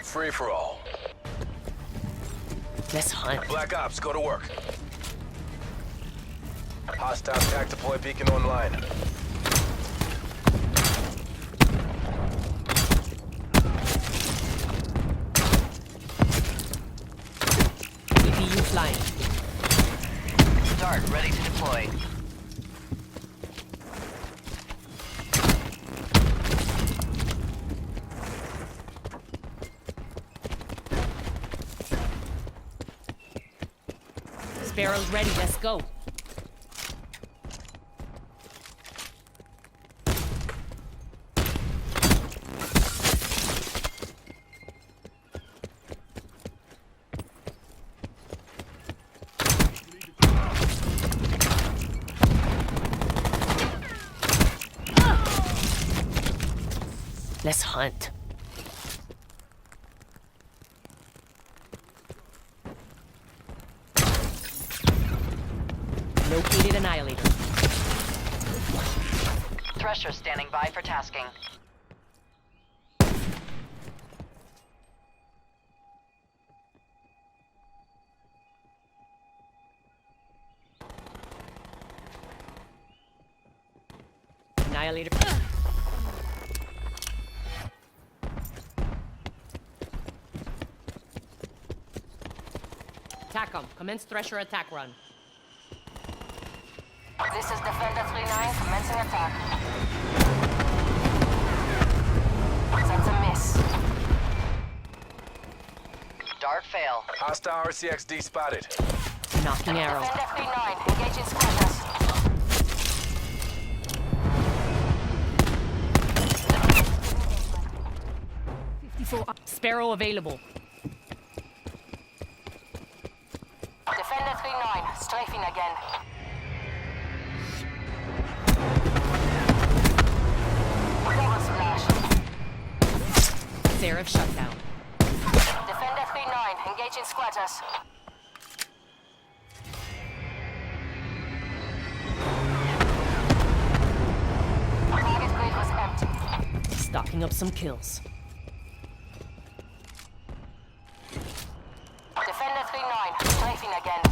Free for all. Let's hunt. Black Ops, go to work. Hostile attack deploy beacon online. EPU flying. Start, ready to deploy. Sparrow's ready, let's go. Let's hunt. Located Annihilator. Thresher standing by for tasking. Annihilator. Attack 'em. Commence Thresher attack run. This is Defender 3-9, commencing attack. That's a miss. Dart fail. Hostile RCXD spotted. Knocking arrow. Defender 3-9, engaging squatters. Sparrow available. Defender 3-9, strafing again. Double splash. Seraph shutdown. Defender 3-9, engaging squatters. Target grid was empty. Stocking up some kills. Defender 3-9, strafing again.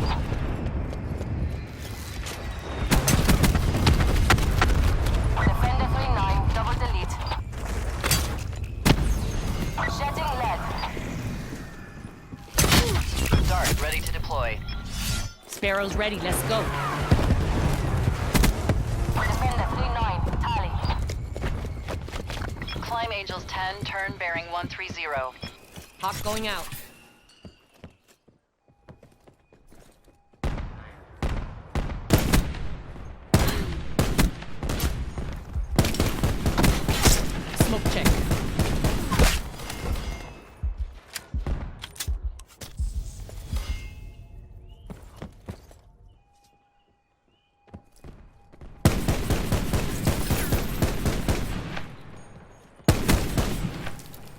Defender 3-9, double delete. Shedding lead. Dart ready to deploy. Sparrow's ready, let's go. Defender 3-9, tally. Climb Angels 10, turn bearing 130. Hawk going out. Smoke check.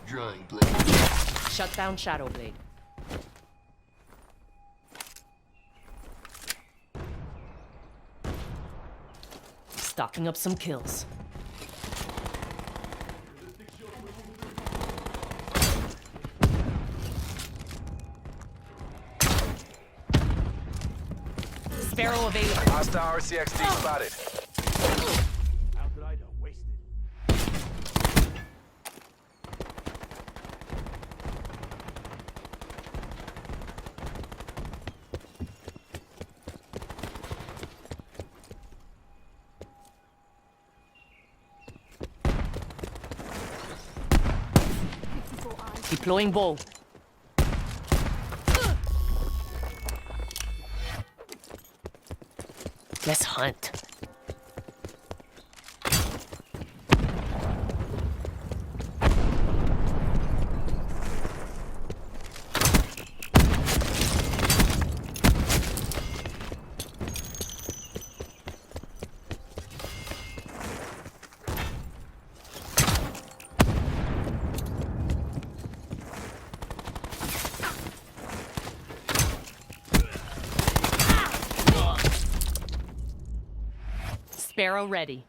Drawing blade. Shut down Shadow Blade. Stocking up some kills. Sparrow available. Hostile RCXD spotted. Outrider wasted. Deploying bow. Let's hunt. Sparrow ready.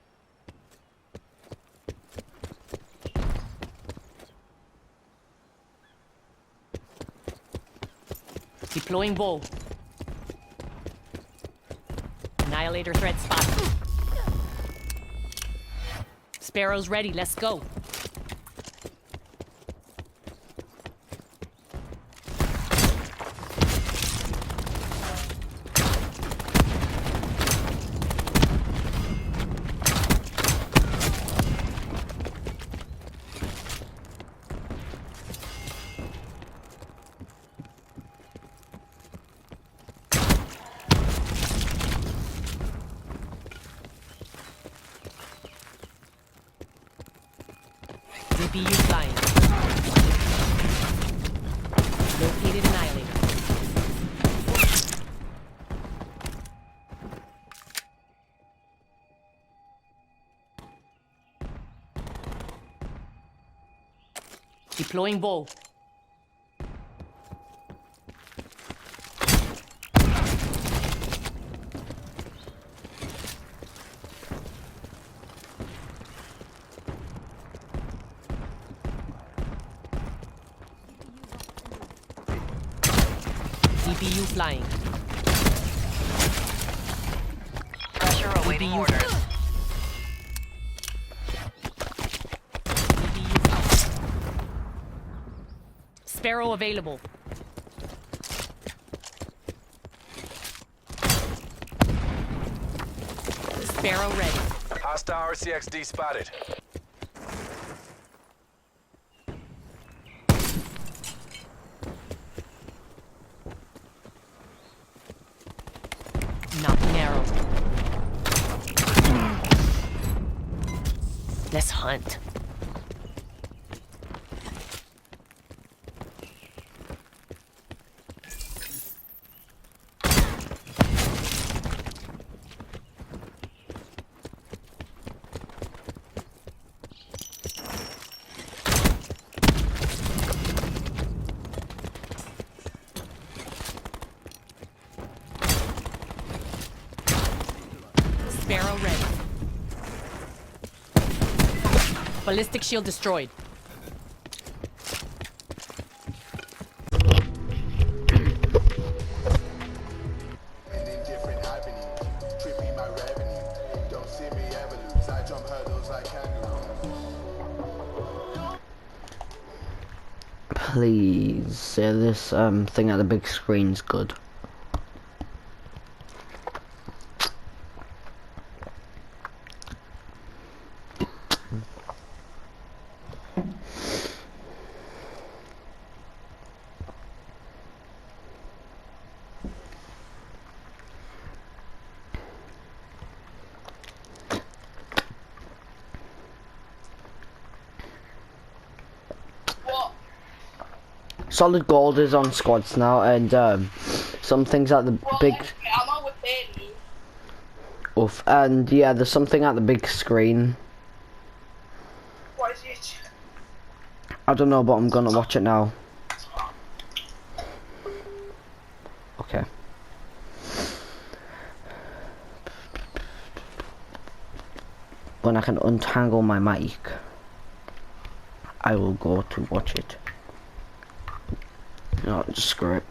Deploying bow. Annihilator threat spotted. Sparrow's ready, let's go. CPU flying. Located annihilator. Deploying bow. CPU flying. Pressure awaiting CPU. orders. CPU flying. Sparrow available. Sparrow ready. Hostile RCXD spotted. Knocking arrow. Let's hunt. Sparrow ready. Ballistic shield destroyed. And in different avenues, tripping my revenue. Don't see me ever lose. I jump hurdles like kangaroos. Please say this thing at the big screen's good. Solid gold is on squads now, and some things at the big. I'm on with Betty. Oof, and yeah, there's something at the big screen. What is it? I don't know, but I'm gonna watch it now. Okay. When I can untangle my mic, I will go to watch it. No, just screw it.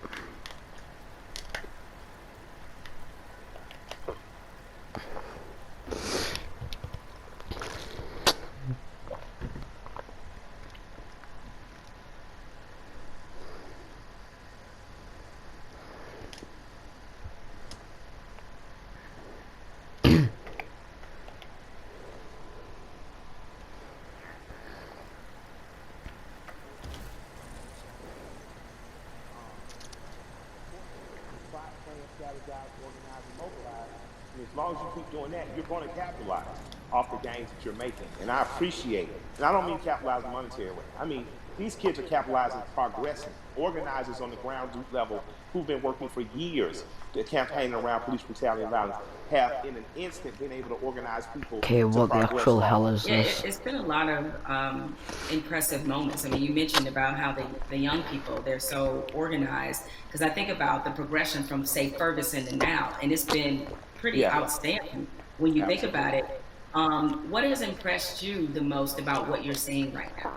And as long as you keep doing that, you're going to capitalize off the gains that you're making. And I appreciate it. And I don't mean capitalize in monetary way. I mean, these kids are capitalizing, progressing. Organizers on the ground level who've been working for years to campaign around police brutality and violence have in an instant been able to organize people. Okay, what the actual hell is Yeah, this? it's been a lot of impressive moments. I mean, you mentioned about how the young people, they're so organized. Because I think about the progression from, say, Ferguson to now, and it's been pretty outstanding when you think about it. What has impressed you the most about what you're seeing right now?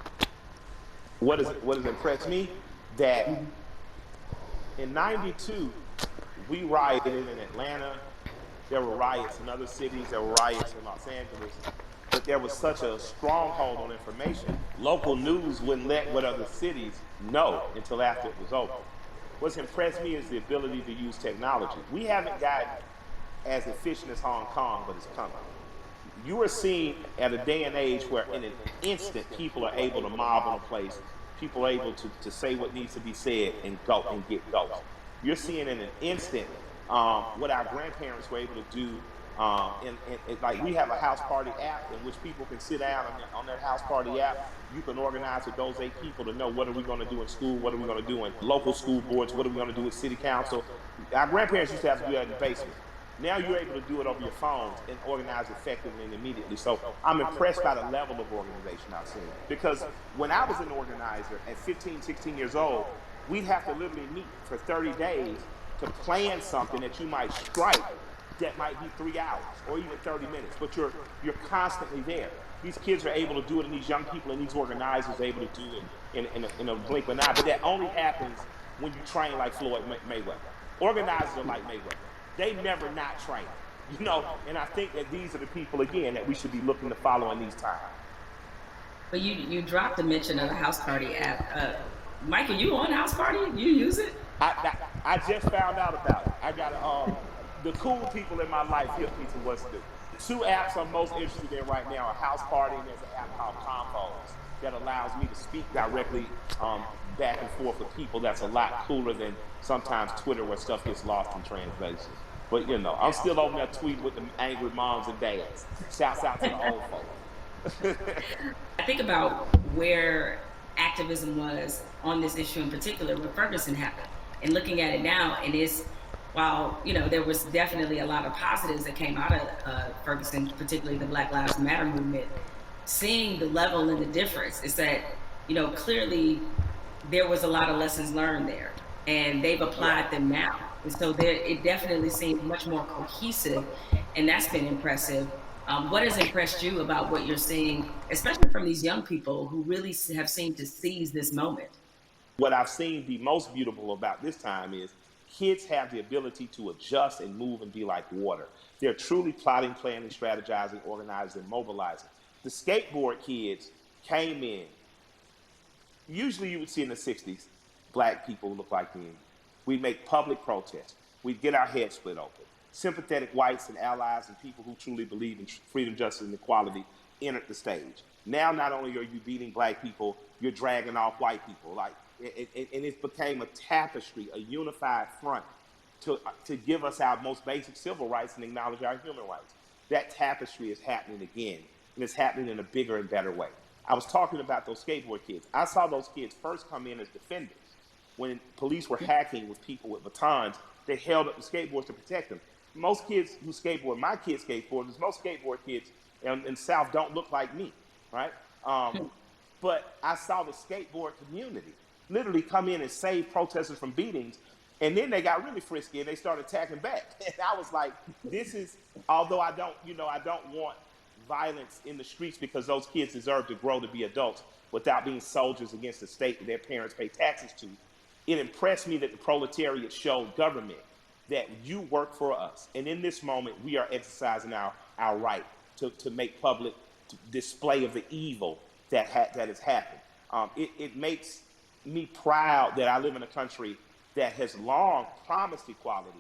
What has impressed me? That In 92, we rioted in Atlanta. There were riots in other cities. There were riots in Los Angeles. But there was such a stronghold on information. Local news wouldn't let what other cities know until after it was over. What's impressed me is the ability to use technology. We haven't gotten as efficient as Hong Kong, but it's coming. You are seeing at a day and age where in an instant people are able to mob on a place, people are able to say what needs to be said and go and get going. You're seeing in an instant what our grandparents were able to do. Like we have a house party app in which people can sit down on that house party app. You can organize with those 8 people to know what are we going to do in school, what are we going to do in local school boards, what are we going to do with city council. Our grandparents used to have to do that in the basement. Now you're able to do it over your phones and organize effectively and immediately. So I'm impressed by the level of organization I've seen. Because when I was an organizer at 15, 16 years old, we'd have to literally meet for 30 days to plan something that you might strike that might be 3 hours or even 30 minutes, but you're constantly there. These kids are able to do it, and these young people and these organizers are able to do it in a blink of an eye. But that only happens when you train like Floyd Mayweather. Organizers are like Mayweather. They never not train, you know, and I think that these are the people, again, that we should be looking to follow in these times. But you dropped the mention of the House Party app. Mike, are you on House Party? You use it? I just found out about it. I got the cool people in my life hit me to what's new. The 2 apps I'm most interested in right now are House Party, and there's an app called Combos that allows me to speak directly back and forth with people. That's a lot cooler than sometimes Twitter where stuff gets lost in translation. But you know, I'm still over there tweeting with the angry moms and dads. Shouts out to the old folks. I think about where activism was on this issue in particular when Ferguson happened, and looking at it now, and while you know there was definitely a lot of positives that came out of Ferguson, particularly the Black Lives Matter movement, seeing the level and the difference is that, you know, clearly there was a lot of lessons learned there, and they've applied them now. And so it definitely seems much more cohesive, and that's been impressive. What has impressed you about what you're seeing, especially from these young people who really have seemed to seize this moment? What I've seen be most beautiful about this time is kids have the ability to adjust and move and be like water. They're truly plotting, planning, strategizing, organizing, mobilizing. The skateboard kids came in. Usually you would see in the 60s, black people look like me. We'd make public protests. We'd get our heads split open. Sympathetic whites and allies and people who truly believe in freedom, justice, and equality entered the stage. Now, not only are you beating black people, you're dragging off white people. And it became a tapestry, a unified front to give us our most basic civil rights and acknowledge our human rights. That tapestry is happening again, and it's happening in a bigger and better way. I was talking about those skateboard kids. I saw those kids first come in as defenders. When police were hacking with people with batons, they held up the skateboards to protect them. Most kids who skateboard, my kids skateboarders, most skateboard kids in South don't look like me, right? But I saw the skateboard community literally come in and save protesters from beatings, and then they got really frisky and they started attacking back. And I was like, this is, although I don't want violence in the streets because those kids deserve to grow to be adults without being soldiers against the state that their parents pay taxes to. It impressed me that the proletariat showed government that you work for us. And in this moment, we are exercising our right to make public display of the evil that has happened. It makes me proud that I live in a country that has long promised equality,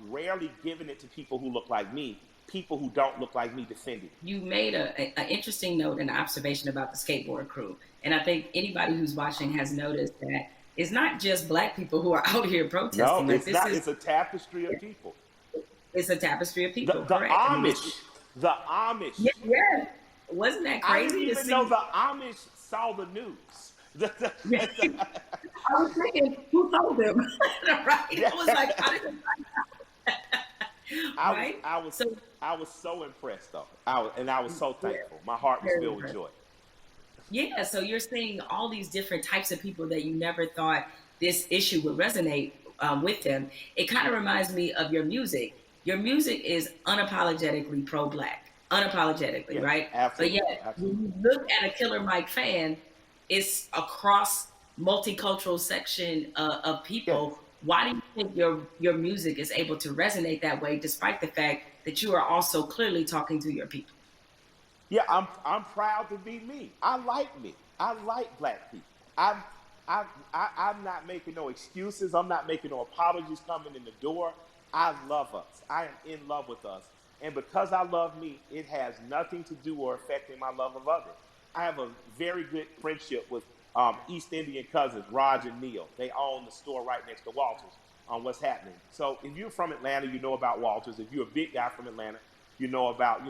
rarely given it to people who look like me, people who don't look like me defending. You made an interesting note and observation about the skateboard crew. And I think anybody who's watching has noticed that it's not just black people who are out here protesting. No, it's not. It's a tapestry of people. It's a tapestry of people. The Amish. The Amish. Yeah. Wasn't that crazy? I didn't even know the Amish saw the news. I was thinking, who told them? Right? I was like, I didn't. Right? I was so impressed though. I was so thankful. My heart was filled with joy. Yeah, so you're seeing all these different types of people that you never thought this issue would resonate with them. It kind of reminds me of your music. Your music is unapologetically pro-black, unapologetically, yeah, right? Absolutely. But yet, when you look at a Killer Mike fan, it's across multicultural section of people Why do you think your music is able to resonate that way, despite the fact that you are also clearly talking to your people? Yeah, I'm proud to be me. I like me. I like black people. I'm not making no excuses. I'm not making no apologies coming in the door. I love us. I am in love with us. And because I love me, it has nothing to do or affecting my love of others. I have a very good friendship with East Indian cousins, Raj and Neil. They own the store right next to Walters on what's happening. So if you're from Atlanta, you know about Walters. If you're a big guy from Atlanta, you know about,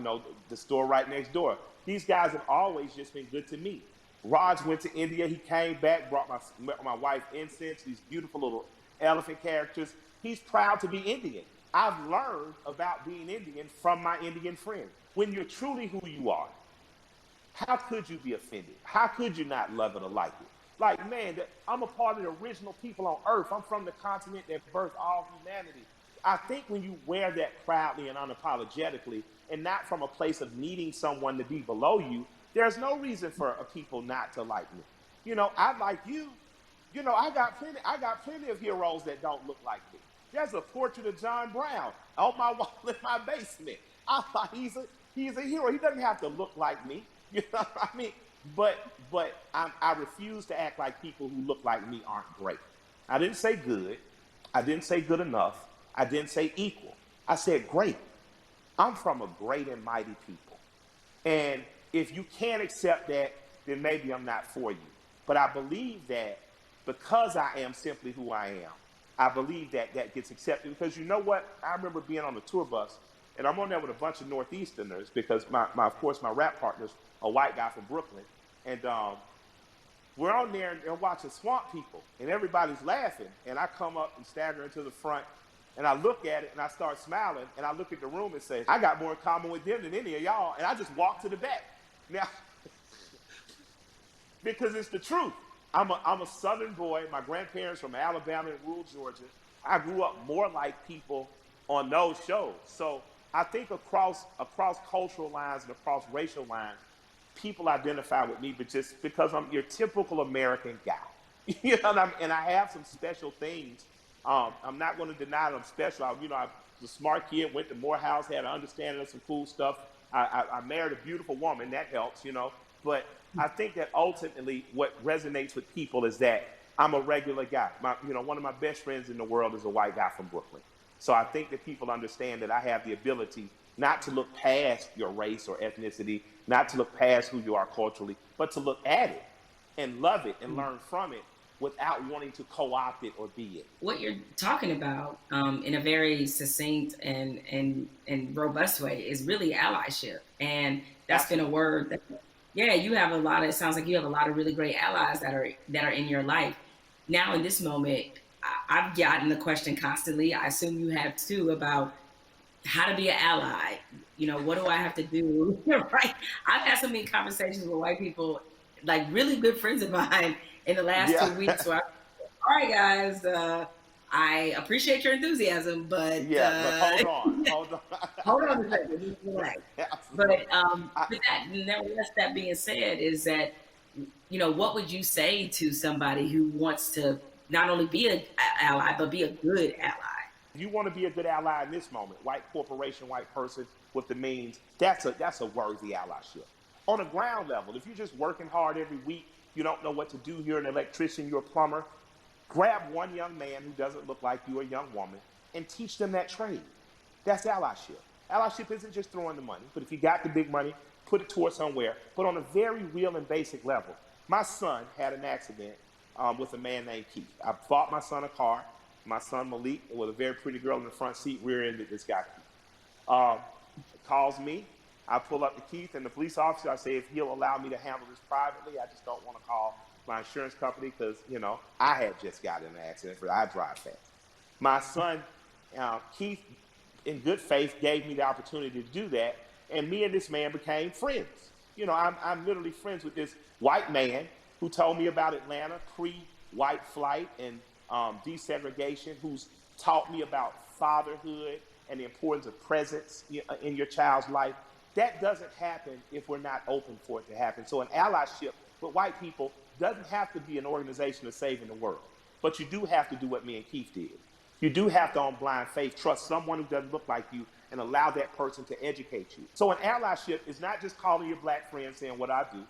the store right next door. These guys have always just been good to me. Raj went to India. He came back, brought my wife incense, these beautiful little elephant characters. He's proud to be Indian. I've learned about being Indian from my Indian friends. When you're truly who you are, how could you be offended? How could you not love it or like it? Like, man, I'm a part of the original people on earth. I'm from the continent that birthed all humanity. I think when you wear that proudly and unapologetically, and not from a place of needing someone to be below you, there's no reason for people not to like me. I like you. I got plenty of heroes that don't look like me. There's a portrait of John Brown on my wall in my basement. I thought he's a hero. He doesn't have to look like me. You know what I mean? But I refuse to act like people who look like me aren't great. I didn't say good. I didn't say good enough. I didn't say equal. I said great. I'm from a great and mighty people. And if you can't accept that, then maybe I'm not for you. But I believe that because I am simply who I am, I believe that that gets accepted. Because you know what? I remember being on a tour bus, and I'm on there with a bunch of Northeasterners because of course, my rap partner's a white guy from Brooklyn. And we're on there and watching Swamp People, and everybody's laughing. And I come up and stagger into the front, and I look at it, and I start smiling, and I look at the room and say, I got more in common with them than any of y'all. And I just walk to the back. Now, because it's the truth. I'm a Southern boy. My grandparents from Alabama and rural Georgia. I grew up more like people on those shows. So I think across cultural lines and across racial lines, people identify with me, but just because I'm your typical American guy. And I have some special things. I'm not going to deny that I'm special. I was a smart kid, went to Morehouse, had an understanding of some cool stuff. I married a beautiful woman, that helps, But I think that ultimately what resonates with people is that I'm a regular guy. One of my best friends in the world is a white guy from Brooklyn. So I think that people understand that I have the ability not to look past your race or ethnicity, not to look past who you are culturally, but to look at it and love it and learn from it without wanting to co-opt it or be it. What you're talking about in a very succinct and robust way is really allyship. And that's been a word that, you have it sounds like you have a lot of really great allies that are in your life. Now in this moment, I've gotten the question constantly, I assume you have too, about how to be an ally. What do I have to do? Right? I've had so many conversations with white people, like really good friends of mine in the last 2 weeks. Where all right, guys, I appreciate your enthusiasm, but hold on. Hold on a second. Relax. But nevertheless, that being said, is that what would you say to somebody who wants to not only be an ally but be a good ally? If you want to be a good ally in this moment, white corporation, white person with the means, that's a worthy allyship. On a ground level, if you're just working hard every week, you don't know what to do, you're an electrician, you're a plumber, grab one young man who doesn't look like you, a young woman, and teach them that trade. That's allyship. Allyship isn't just throwing the money, but if you got the big money, put it towards somewhere, but on a very real and basic level. My son had an accident with a man named Keith. I bought my son a car. My son Malik, with a very pretty girl in the front seat, rear-ended this guy. Calls me. I pull up to Keith and the police officer. I say, if he'll allow me to handle this privately, I just don't want to call my insurance company because, I had just gotten in an accident. I drive fast. My son, Keith, in good faith, gave me the opportunity to do that, and me and this man became friends. I'm literally friends with this white man who told me about Atlanta pre-white flight and desegregation, who's taught me about fatherhood and the importance of presence in your child's life. That doesn't happen if we're not open for it to happen. So an allyship with white people doesn't have to be an organization of saving the world. But you do have to do what me and Keith did. You do have to, on blind faith, trust someone who doesn't look like you and allow that person to educate you. So an allyship is not just calling your black friend saying what I do.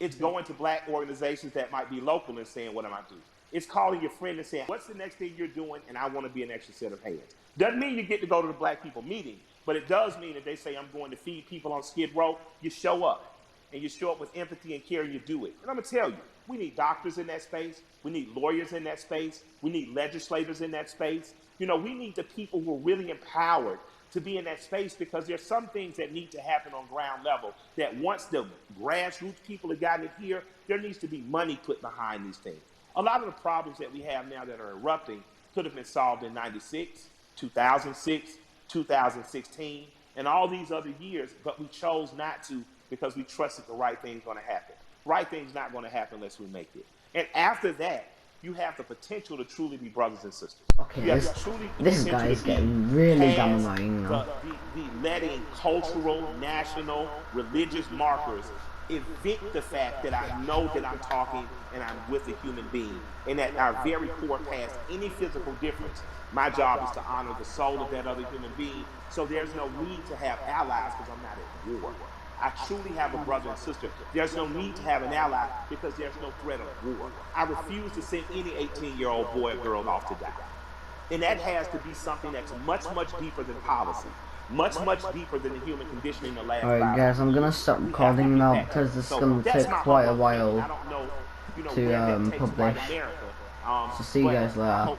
It's going to black organizations that might be local and saying what am I do. It's calling your friend and saying, what's the next thing you're doing? And I want to be an extra set of hands. Doesn't mean you get to go to the black people meeting, but it does mean that they say I'm going to feed people on Skid Row. You show up. And you show up with empathy and care and you do it. And I'm going to tell you, we need doctors in that space. We need lawyers in that space. We need legislators in that space. You know, we need the people who are really empowered to be in that space, because there's some things that need to happen on ground level that once the grassroots people have gotten it here, there needs to be money put behind these things. A lot of the problems that we have now that are erupting could have been solved in 96, 2006, 2016, and all these other years, but we chose not to because we trusted the right thing's going to happen. Right thing's not going to happen unless we make it. And after that, you have the potential to truly be brothers and sisters. Okay, this guy is getting really damn annoying now. Be letting cultural, national, religious markers evict the fact that I know that I'm talking and I'm with a human being, and that our very core, past any physical difference, my job is to honor the soul of that other human being. So there's no need to have allies because I'm not at war. I truly have a brother and sister. There's no need to have an ally because there's no threat of war. I refuse to send any 18-year-old boy or girl off to die. And that has to be something that's much, much deeper than policy. Much, much deeper than the human condition in the last 5 years. Alright guys, I'm gonna stop recording now because this is gonna take quite a while to publish. So see you guys later.